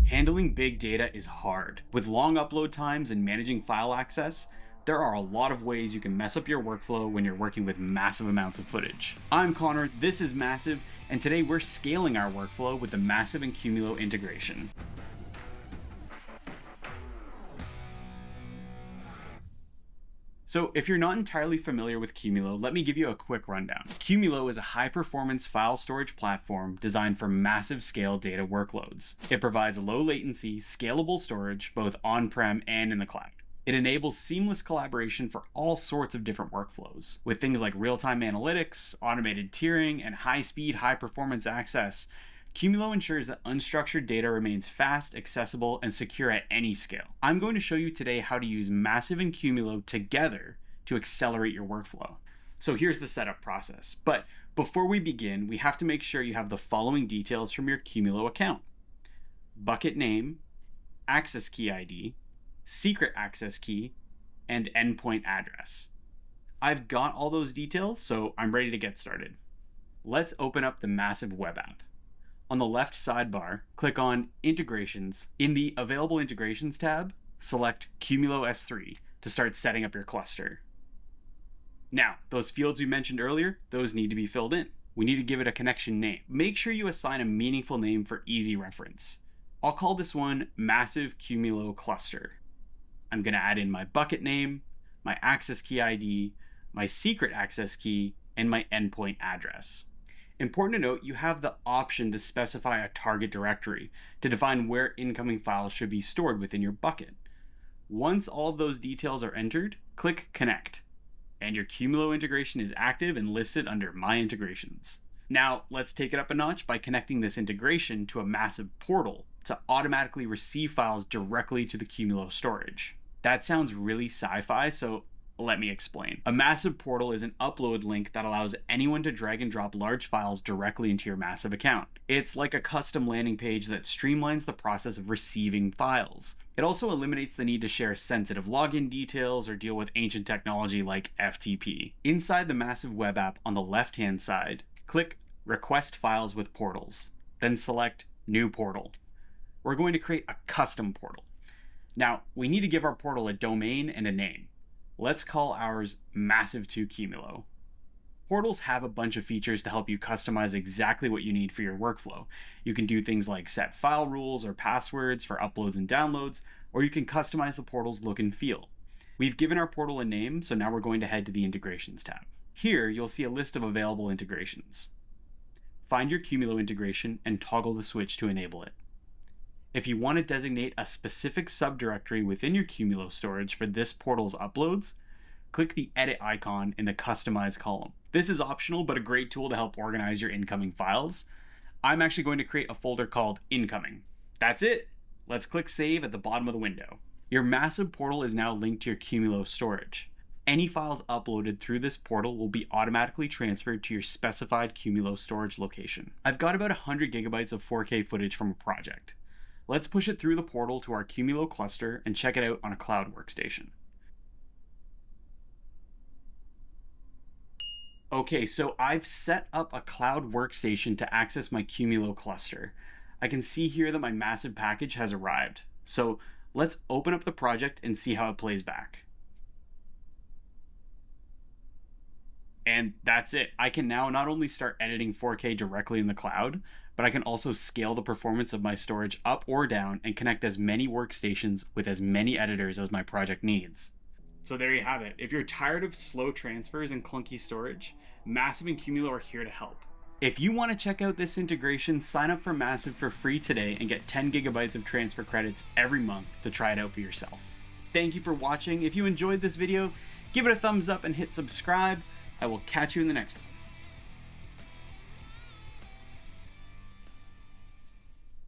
Handling big data is hard. With long upload times and managing file access, there are a lot of ways you can mess up your workflow when you're working with massive amounts of footage. I'm Connor, this is MASV, and today we're scaling our workflow with the MASV and Qumulo integration. So if you're not entirely familiar with Qumulo, let me give you a quick rundown. Qumulo is a high-performance file storage platform designed for massive scale data workloads. It provides low latency, scalable storage, both on-prem and in the cloud. It enables seamless collaboration for all sorts of different workflows. With things like real-time analytics, automated tiering, and high-speed, high-performance access, Qumulo ensures that unstructured data remains fast, accessible, and secure at any scale. I'm going to show you today how to use MASV and Qumulo together to accelerate your workflow. So here's the setup process. But before we begin, we have to make sure you have the following details from your Qumulo account: bucket name, access key ID, secret access key, and endpoint address. I've got all those details, so I'm ready to get started. Let's open up the MASV web app. On the left sidebar, click on Integrations. In the Available Integrations tab, select Qumulo S3 to start setting up your cluster. Now, those fields we mentioned earlier, those need to be filled in. We need to give it a connection name. Make sure you assign a meaningful name for easy reference. I'll call this one MASV Qumulo Cluster. I'm going to add in my bucket name, my access key ID, my secret access key, and my endpoint address. Important to note, you have the option to specify a target directory to define where incoming files should be stored within your bucket. Once all of those details are entered, click Connect, and your Qumulo integration is active and listed under My Integrations. Now, let's take it up a notch by connecting this integration to a MASV portal to automatically receive files directly to the Qumulo storage. That sounds really sci-fi, so let me explain. A MASV portal is an upload link that allows anyone to drag and drop large files directly into your MASV account. It's like a custom landing page that streamlines the process of receiving files. It also eliminates the need to share sensitive login details or deal with ancient technology like FTP. Inside the MASV web app on the left-hand side, click Request Files with Portals, then select New Portal. We're going to create a custom portal. Now, we need to give our portal a domain and a name. Let's call ours MASV2 Qumulo. Portals have a bunch of features to help you customize exactly what you need for your workflow. You can do things like set file rules or passwords for uploads and downloads, or you can customize the portal's look and feel. We've given our portal a name, so now we're going to head to the Integrations tab. Here, you'll see a list of available integrations. Find your Qumulo integration and toggle the switch to enable it. If you want to designate a specific subdirectory within your Qumulo storage for this portal's uploads, click the edit icon in the Customize column. This is optional, but a great tool to help organize your incoming files. I'm actually going to create a folder called Incoming. That's it. Let's click Save at the bottom of the window. Your MASV portal is now linked to your Qumulo storage. Any files uploaded through this portal will be automatically transferred to your specified Qumulo storage location. I've got about 100 gigabytes of 4K footage from a project. Let's push it through the portal to our Qumulo cluster and check it out on a cloud workstation. Okay, so I've set up a cloud workstation to access my Qumulo cluster. I can see here that my MASV package has arrived. So let's open up the project and see how it plays back. And that's it. I can now not only start editing 4K directly in the cloud, but I can also scale the performance of my storage up or down and connect as many workstations with as many editors as my project needs. So there you have it. If you're tired of slow transfers and clunky storage, MASV and Qumulo are here to help. If you want to check out this integration, sign up for MASV for free today and get 10 gigabytes of transfer credits every month to try it out for yourself. Thank you for watching. If you enjoyed this video, give it a thumbs up and hit subscribe. I will catch you in the next one.